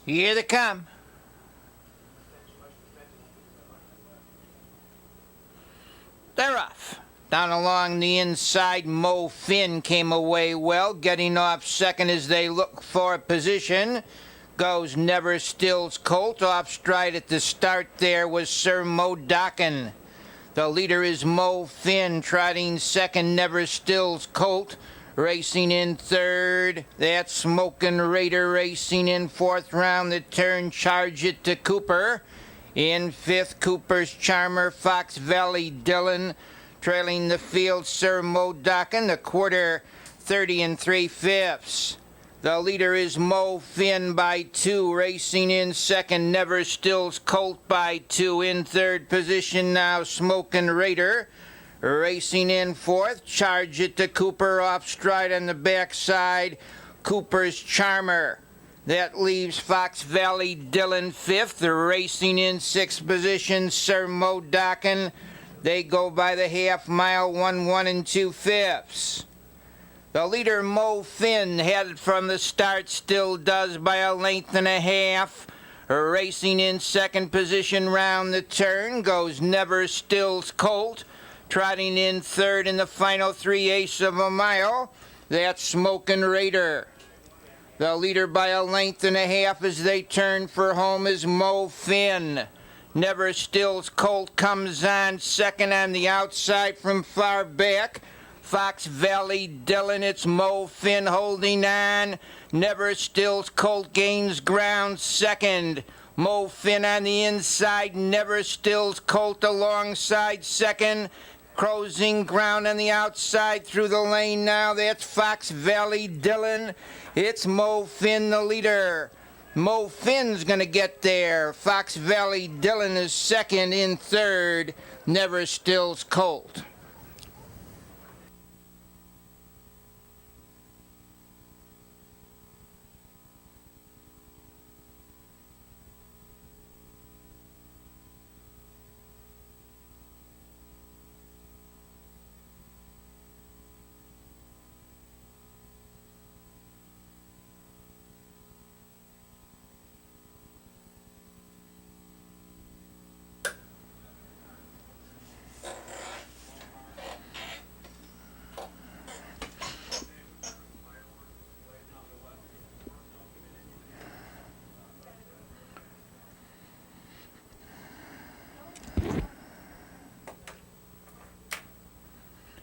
Here they come. They're off. Down along the inside, Mo Finn came away well, getting off second as they look for a position. Goes Never Stills Colt. Off stride at the start there was Sir Mo Dokken. The leader is Mo Finn, trotting second, Never Stills Colt. Racing in third, that's Smokin' Raider. Racing in fourth, round the turn, Charge It to Cooper. In fifth, Cooper's Charmer, Fox Valley Dillon. Trailing the field, Sir Mo Dokken, the quarter 30 3/5. The leader is Mo Finn by 2, racing in second, Never Stills Colt by 2. In third position now, Smokin' Raider. Racing in fourth, Charge It to Cooper. Off stride on the backside, Cooper's Charmer. That leaves Fox Valley Dillon fifth. Racing in sixth position, Sir Mo Dokken. They go by the half mile, 1 2/5. The leader, Mo Finn, headed from the start, still does by a length and a half. Racing in second position, round the turn, goes Never Stills Colt. Trotting in third in the final 3/8 of a mile, that's Smokin' Raider. The leader by a length and a half as they turn for home is Mo Finn. Never Stills Colt comes on second on the outside from far back. Fox Valley Dillon, it's Mo Finn holding on. Never Stills Colt gains ground second. Mo Finn on the inside, Never Stills Colt alongside second. Closing ground on the outside through the lane now, that's Fox Valley Dillon. It's Mo Finn, the leader. Mo Finn's going to get there. Fox Valley Dillon is second. In third, Never Stills Colt.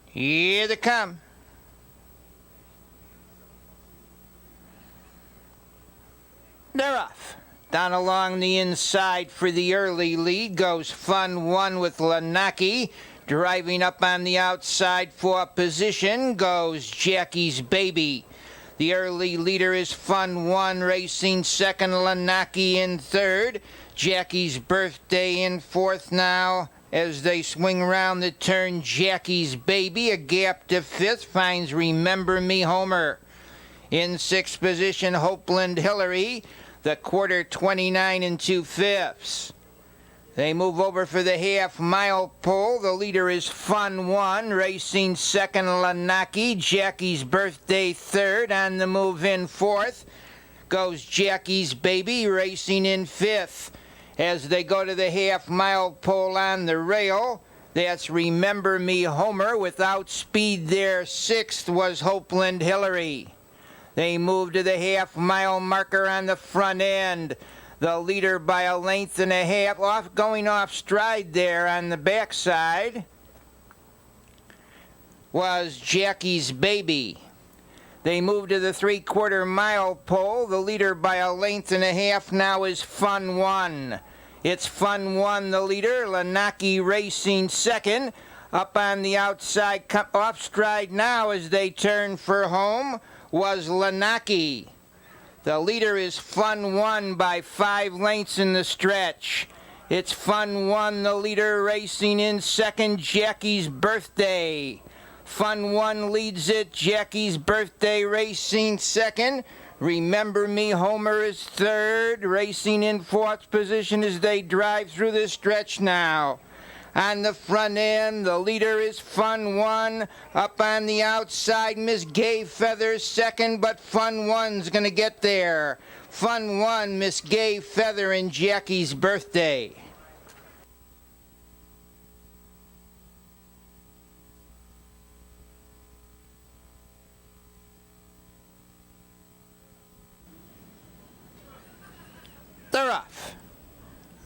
Here they come. They're off. Down along the inside for the early lead goes Fun One with Lanaki. Driving up on the outside for position goes Jackie's Baby. The early leader is Fun One, racing second, Lanaki in third. Jackie's Birthday in fourth now. As they swing round the turn, Jackie's Baby, a gap to fifth, finds Remember Me Homer. In sixth position, Hopeland Hillary, the quarter 29 2/5. They move over for the half-mile pole. The leader is Fun One, racing second, Lanaki. Jackie's Birthday third. On the move in fourth goes Jackie's Baby, racing in fifth. As they go to the half-mile pole on the rail, that's Remember Me Homer. Without speed there, sixth was Hopeland Hillary. They move to the half-mile marker on the front end. The leader by a length and a half, going off stride there on the backside was Jackie's Baby. They move to the 3/4 mile pole. The leader by a length and a half now is Fun One. It's Fun One, the leader. Lanaki racing second. Up on the outside, off stride now as they turn for home was Lanaki. The leader is Fun One by 5 lengths in the stretch. It's Fun One, the leader, racing in second, Jackie's Birthday. Fun One leads it, Jackie's Birthday racing second. Remember Me Homer is third, racing in fourth position as they drive through the stretch now. On the front end, the leader is Fun One. Up on the outside, Miss Gay Feather second, but Fun One's gonna get there. Fun One, Miss Gay Feather, and Jackie's birthday. They're off.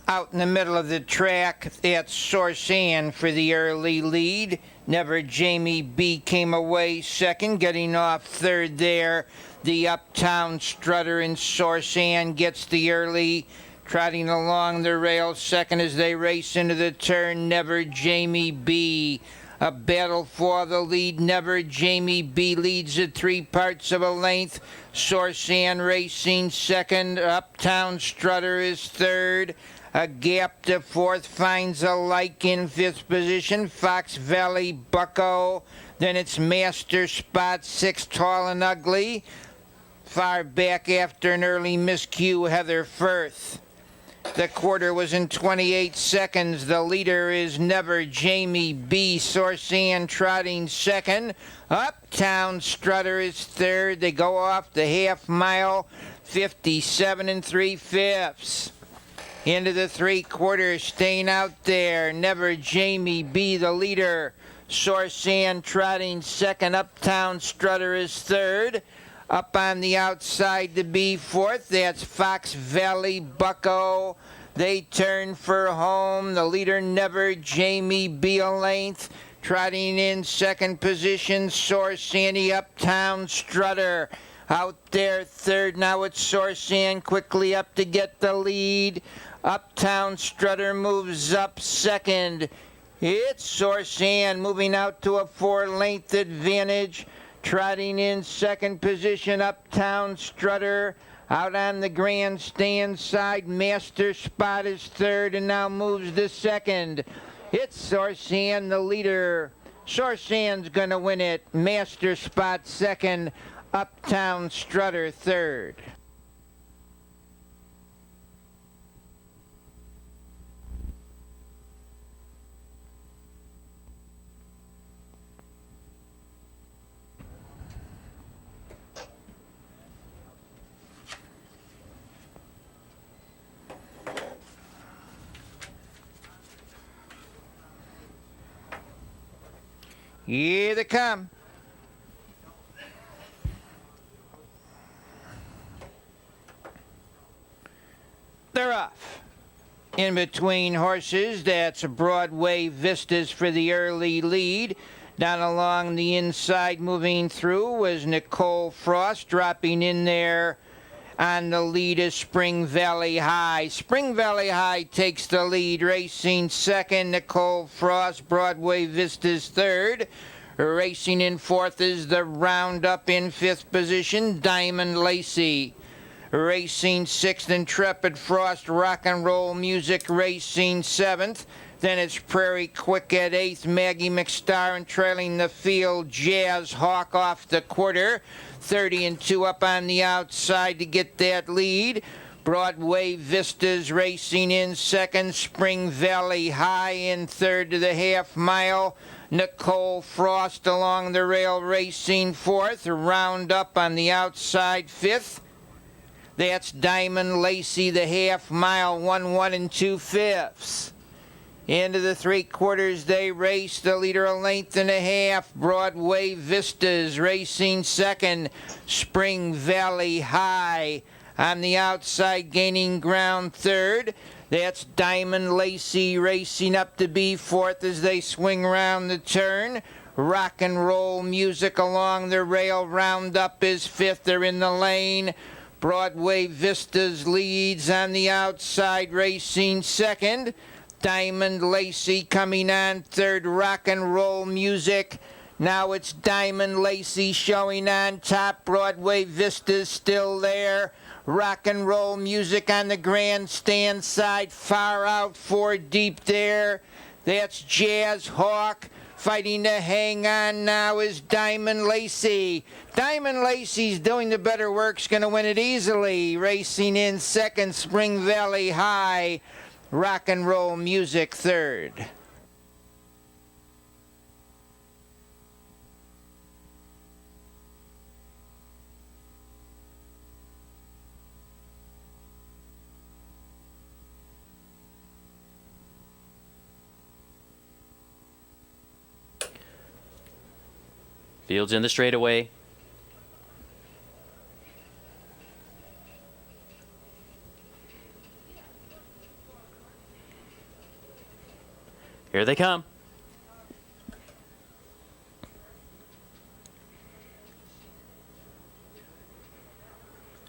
Out in the middle of the track, that's Sorsan for the early lead. Never Jamie B came away second, getting off third there. The Uptown Strutter and Sorsan gets the early, trotting along the rail second as they race into the turn. Never Jamie B. A battle for the lead. Never Jamie B leads at 3/4 of a length. Sorsan racing second. Uptown Strutter is third. A gap to fourth finds a like in fifth position. Fox Valley Bucko. Then it's Master Spot, sixth, Tall and Ugly. Far back after an early miscue, Heather Firth. The quarter was in 28 seconds. The leader is Never Jamie B. Sorsan trotting second. Uptown Strutter is third. They go off the half mile, 57 3/5. Into the 3/4, staying out there. Never Jamie B, the leader. Sorsan trotting second. Uptown Strutter is third. Up on the outside to be fourth, that's Fox Valley Bucko. They turn for home. The leader, Never Jamie B, a length. Trotting in second position, Sorsan. Uptown Strutter. Out there third, now it's Sorsan quickly up to get the lead. Uptown Strutter moves up second. It's Sorsan moving out to a 4-length advantage. Trotting in second position, Uptown Strutter. Out on the grandstand side, Master Spot is third and now moves to second. It's Sorsan, the leader. Sorsan's gonna win it. Master Spot second, Uptown Strutter third. Here they come. They're off. In between horses, that's Broadway Vistas for the early lead. Down along the inside, moving through, was Nicole Frost, dropping in there. On the lead is Spring Valley High. Spring Valley High takes the lead, racing second, Nicole Frost. Broadway Vistas third. Racing in fourth is the Roundup. In fifth position, Diamond Lacey. Racing sixth, Intrepid Frost. Rock and Roll Music racing seventh. Then it's Prairie Quick at eighth, Maggie McStar, and trailing the field, Jazz Hawk off the quarter. 30 2 up on the outside to get that lead. Broadway Vistas racing in second. Spring Valley High in third to the half mile. Nicole Frost along the rail racing fourth. Roundup on the outside fifth. That's Diamond Lacey, the half mile, 1 2/5. Into the 3/4 they race. The leader a length and a half. Broadway Vistas racing second. Spring Valley High on the outside gaining ground third. That's Diamond Lacey racing up to be fourth as they swing round the turn. Rock and Roll Music along the rail. Roundup is fifth. They're in the lane. Broadway Vistas leads on the outside racing second. Diamond Lacey coming on third. Rock and Roll Music. Now it's Diamond Lacey showing on top. Broadway Vistas still there. Rock and Roll Music on the grandstand side. Far out, 4 deep there. That's Jazz Hawk. Fighting to hang on now is Diamond Lacey. Diamond Lacey's doing the better work's going to win it easily. Racing in second, Spring Valley High. Rock and Roll Music third. Fields in the straightaway. Here they come.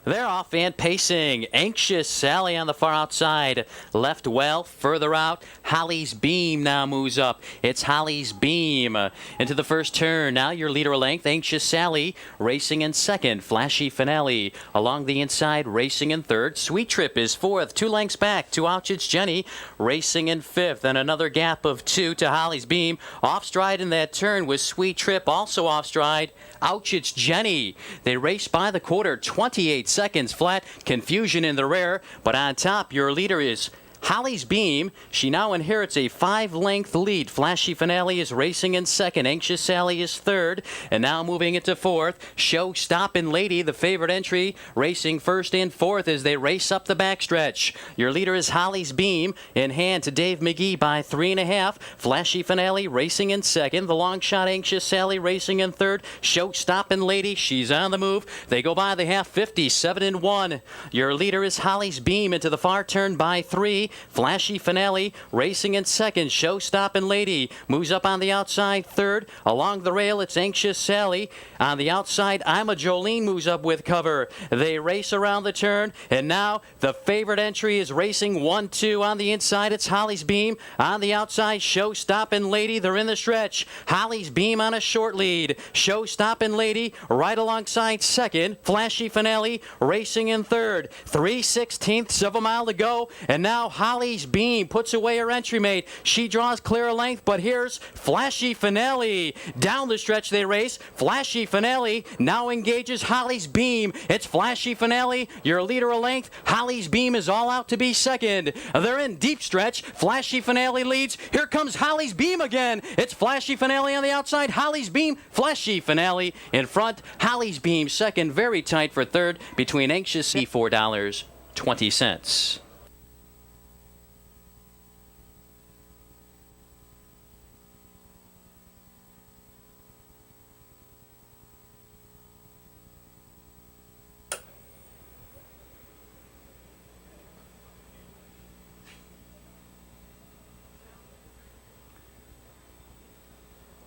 They're off and pacing. Anxious Sally on the far outside. Left well, further out. Holly's Beam now moves up. It's Holly's Beam into the first turn. Now your leader length, Anxious Sally, racing in second. Flashy Finale along the inside, racing in third. Sweet Trip is fourth, 2 lengths back to Ouch It's Jenny, racing in fifth. And another gap of 2 to Holly's Beam. Off stride in that turn with Sweet Trip, also off stride. Ouch It's Jenny. They race by the quarter, 28 seconds flat. Confusion in the rear, but on top your leader is Holly's Beam. She now inherits a 5-length lead. Flashy Finale is racing in second. Anxious Sally is third. And now moving into fourth. Show Stoppin' Lady, the favorite entry, racing first and fourth as they race up the backstretch. Your leader is Holly's Beam in hand to Dave McGee by 3.5. Flashy Finale racing in second. The long shot Anxious Sally racing in third. Show Stoppin' Lady, she's on the move. They go by the half 50, 7-1. Your leader is Holly's Beam into the far turn by 3. Flashy Finale racing in second. Show Stoppin' Lady moves up on the outside third. Along the rail, it's Anxious Sally. On the outside, I'm a Jolene moves up with cover. They race around the turn, and now the favorite entry is racing 1-2 on the inside. It's Holly's Beam. On the outside, Show Stoppin' Lady. They're in the stretch. Holly's Beam on a short lead. Show Stoppin' Lady right alongside second. Flashy Finale racing in third. 3/16 of a mile to go, and now Holly's Beam puts away her entry mate. She draws clear length, but here's Flashy Finale. Down the stretch they race. Flashy Finale now engages Holly's Beam. It's Flashy Finale, your leader of length. Holly's Beam is all out to be second. They're in deep stretch. Flashy Finale leads. Here comes Holly's Beam again. It's Flashy Finale on the outside. Holly's Beam, Flashy Finale in front. Holly's Beam second, very tight for third between Anxious $4.20.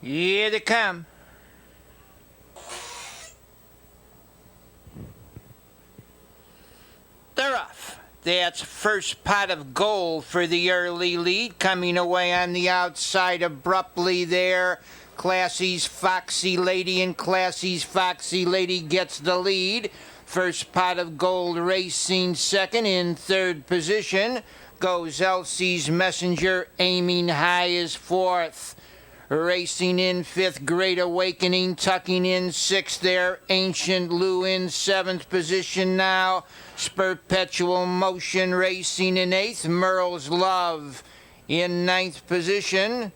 Here they come. They're off. That's first pot of gold for the early lead. Coming away on the outside abruptly there. Classy's Foxy Lady, and Classy's Foxy Lady gets the lead. First pot of gold racing second. In third position goes Elsie's Messenger, aiming high is fourth. Racing in fifth, Great Awakening, tucking in sixth there. Ancient Lou in seventh position now. Perpetual Motion racing in eighth. Merle's Love in ninth position.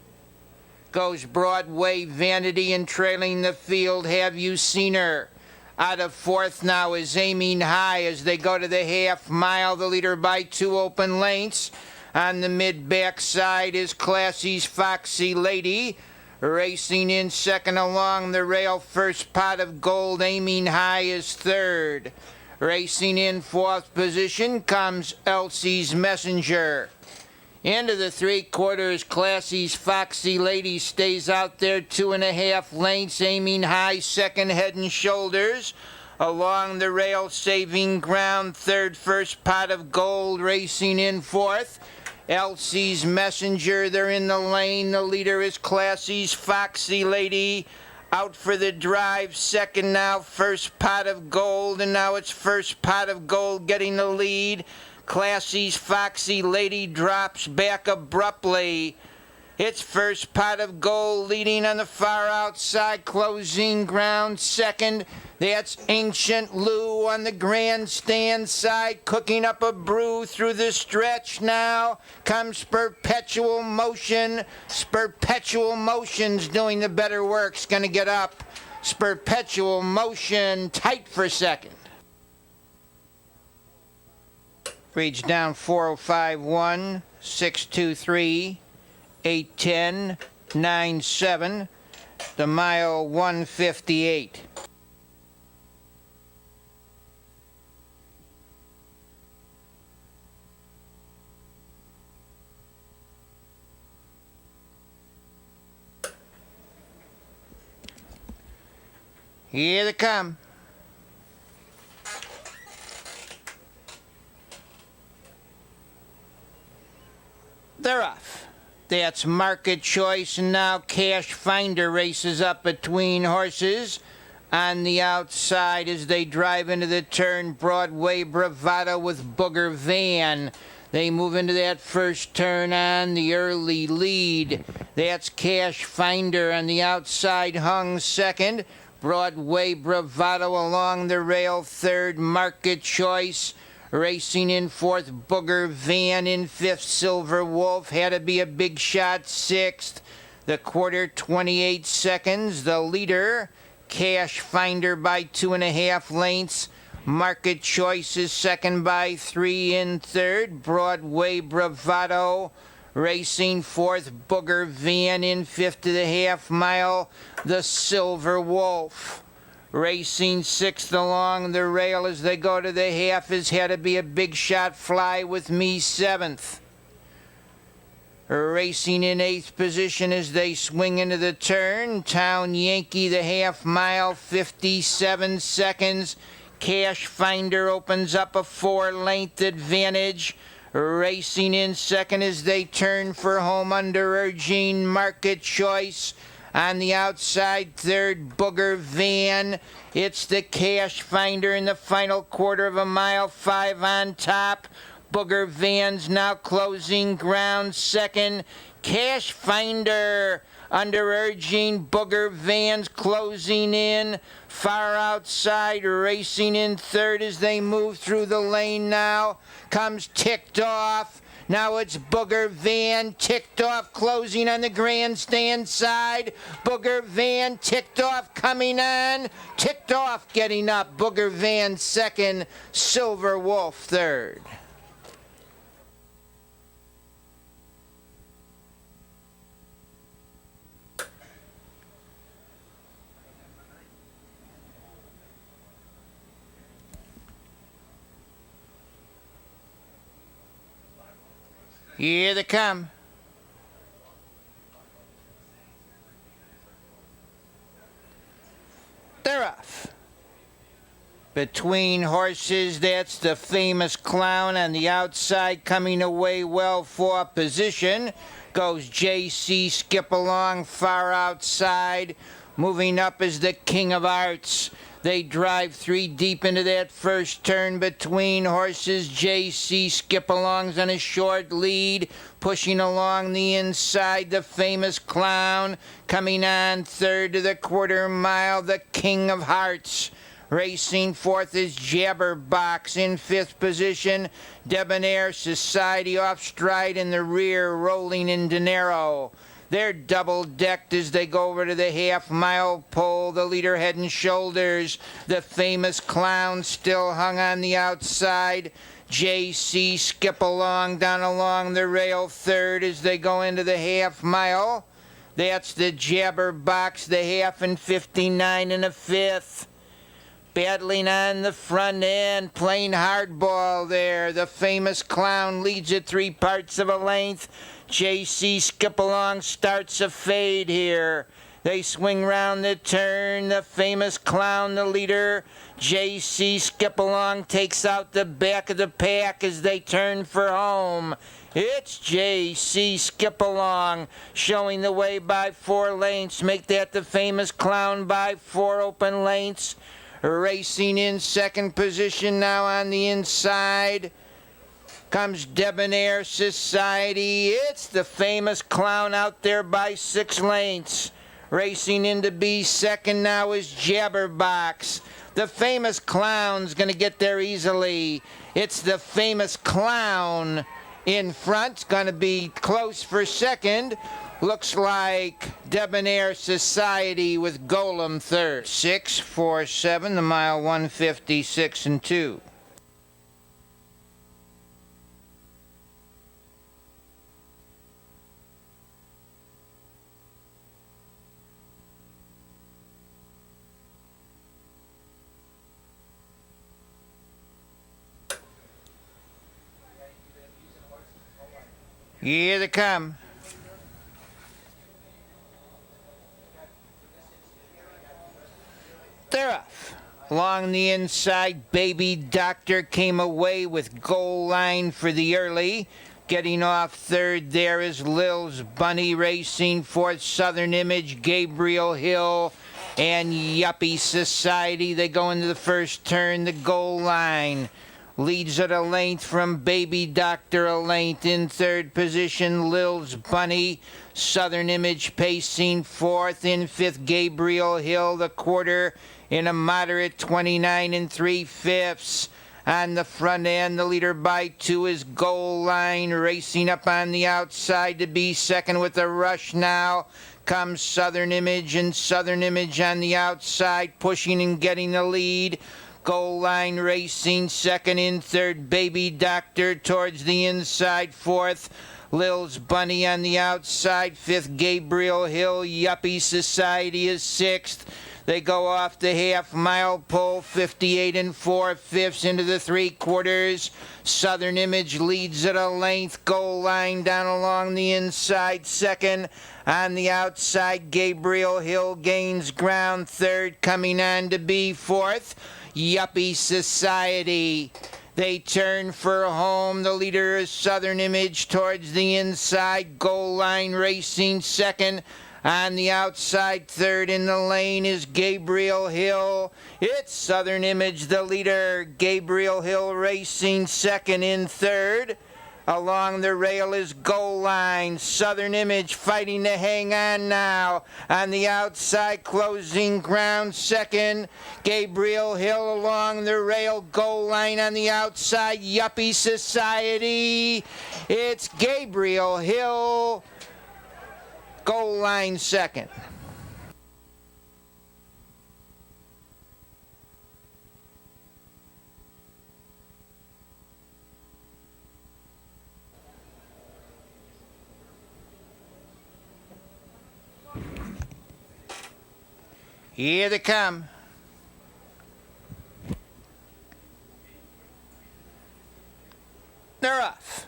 Goes Broadway Vanity, and trailing the field, Have You Seen Her? Out of fourth now is Aiming High as they go to the half mile. The leader by 2 open lengths. On the mid-back side is Classy's Foxy Lady. Racing in second along the rail. First pot of gold, Aiming High is third. Racing in fourth position comes Elsie's Messenger. Into the 3/4, Classy's Foxy Lady stays out there 2.5 lengths. Aiming High second, Head and Shoulders. Along the rail, Saving Ground third. First pot of gold racing in fourth. Elsie's Messenger, they're in the lane. The leader is Classy's Foxy Lady. Out for the drive, second now. First pot of gold, and now it's first pot of gold getting the lead. Classy's Foxy Lady drops back abruptly. It's first pot of gold leading on the far outside. Closing Ground second. That's Ancient Lou on the grandstand side, cooking up a brew through the stretch now. Comes Perpetual Motion. Perpetual Motion's doing the better work's going to get up. Perpetual Motion tight for second. Reads down 405-1, 623, 810, 97. the mile 158. Here they come. They're off. That's Market Choice, and now Cash Finder races up between horses. On the outside as they drive into the turn, Broadway Bravado with Booger Van. They move into that first turn on the early lead. That's Cash Finder on the outside, hung second. Broadway Bravado along the rail third, Market Choice. Racing in fourth, Booger Van in fifth, Silver Wolf had to be a big shot sixth. The quarter 28 seconds. The leader, Cash Finder by 2.5 lengths. Market Choice is second by 3 in third. Broadway Bravado racing fourth, Booger Van in fifth to the half mile. The Silver Wolf racing sixth along the rail as they go to the half has had to be a big shot Fly with Me seventh. Racing in eighth position as they swing into the turn, Town Yankee the half mile, 57 seconds. Cash Finder opens up a 4-length advantage. Racing in second as they turn for home under urging Market Choice. On the outside, third, Booger Van. It's the Cash Finder in the final quarter of a mile, 5 on top. Booger Van's now closing ground second. Cash Finder under urging, Booger Van's closing in. Far outside, racing in third as they move through the lane now. Comes Ticked Off. Now it's Booger Van, Ticked Off, closing on the grandstand side. Booger Van, Ticked Off coming on. Ticked Off getting up. Booger Van second, Silver Wolf third. Here they come. They're off. Between horses, that's the Famous Clown on the outside, coming away well for position. Goes J.C. Skip Along far outside. Moving up is the King of Arts. They drive 3 deep into that first turn between horses. J.C. Skip-Along's on a short lead. Pushing along the inside, the Famous Clown. Coming on third to the quarter mile, the King of Hearts. Racing fourth is Jabberbox in fifth position. Debonair Society off stride in the rear, rolling in Dinero. They're double-decked as they go over to the half-mile pole. The leader head and shoulders. The Famous Clown still hung on the outside. J.C. Skip Along down along the rail third as they go into the half-mile. That's the Jabberbox, the half and 59 and a fifth. Battling on the front end, playing hardball there. The Famous Clown leads it 3 parts of a length. J.C. Skip-Along starts a fade here. They swing round the turn. The Famous Clown, the leader. J.C. Skip-Along takes out the back of the pack as they turn for home. It's J.C. Skip-Along showing the way by 4 lengths. Make that the Famous Clown by 4 open lengths. Racing in second position now on the inside comes Debonair Society. It's the Famous Clown out there by 6 lengths. Racing in to be second now is Jabberbox. The Famous Clown's going to get there easily. It's the Famous Clown in front. Going to be close for second. Looks like Debonair Society with Golem third. 6-4-7, the mile 156 and 2. Here they come. They're off. Along the inside, Baby Doctor came away with goal line for the early. Getting off third there is Lil's Bunny racing fourth, Southern Image, Gabriel Hill, and Yuppie Society. They go into the first turn, the goal line. Leads at a length from Baby Doctor, a length in third position, Lil's Bunny. Southern Image pacing fourth, in fifth, Gabriel Hill, the quarter in a moderate 29 3/5. On the front end, the leader by 2 is Goal Line, racing up on the outside to be second with a rush now. Comes Southern Image, and Southern Image on the outside, pushing and getting the lead. Goal Line racing second, in third, Baby Doctor towards the inside fourth. Lil's Bunny on the outside fifth, Gabriel Hill. Yuppie Society is sixth. They go off the half-mile pole, 58 4/5 into the three-quarters. Southern Image leads at a length. Goal Line down along the inside, second. On the outside, Gabriel Hill gains ground, third. Coming on to be fourth, Yuppie Society. They turn for home. The leader is Southern Image towards the inside. Goal Line racing second. On the outside, third in the lane is Gabriel Hill. It's Southern Image, the leader. Gabriel Hill racing second, in third. Along the rail is Goal Line. Southern Image fighting to hang on now. On the outside, closing ground second. Gabriel Hill along the rail. Goal Line on the outside. Yuppie Society. It's Gabriel Hill. Goal Line second. Here they come. They're off.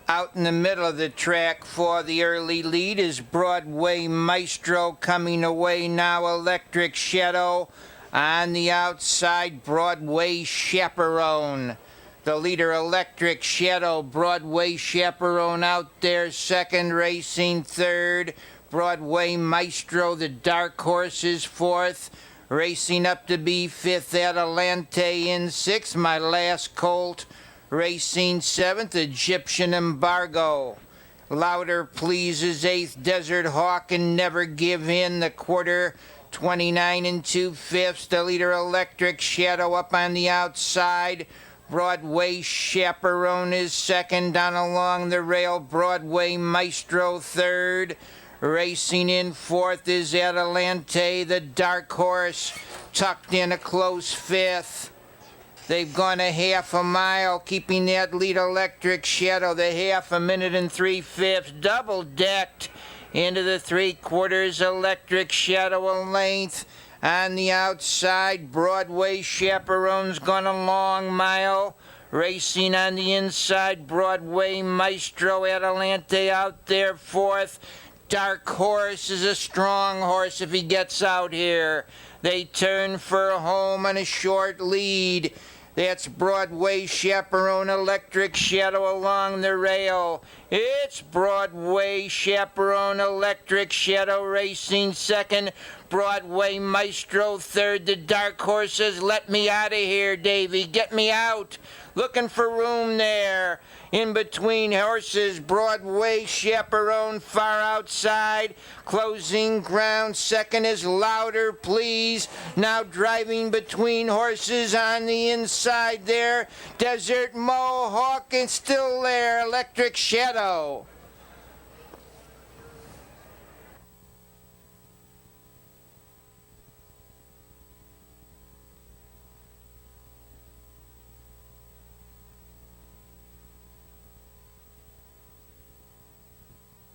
Out in the middle of the track for the early lead is Broadway Maestro, coming away now, Electric Shadow. On the outside, Broadway Chaperone. The leader, Electric Shadow. Broadway Chaperone out there second, racing third. Broadway Maestro, the dark horse, is fourth. Racing up to be fifth, Atalante in sixth, My Last Colt. Racing seventh, Egyptian Embargo. Louder Pleases eighth, Desert Hawk, and Never Give In, the quarter, 29 2/5. The leader, Electric Shadow, up on the outside. Broadway Chaperone is second. Down along the rail, Broadway Maestro third. Racing in fourth is Atalante, the dark horse, tucked in a close fifth. They've gone a half a mile, keeping that lead, Electric Shadow, the half a minute and 3/5, double-decked into the three-quarters, Electric Shadow a length. On the outside, Broadway Chaperone's gone a long mile. Racing on the inside, Broadway Maestro, Atalante out there fourth. Dark Horse is a strong horse if he gets out here. They turn for home on a short lead. That's Broadway Chaperone, Electric Shadow along the rail. It's Broadway Chaperone, Electric Shadow racing second. Broadway Maestro third. The dark horse says, "Let me out of here, Davy. Get me out." Looking for room there. In between horses, Broadway Chaperone far outside. Closing ground second is Louder Please. Now driving between horses on the inside there. Desert Mohawk is still there. Electric Shadow.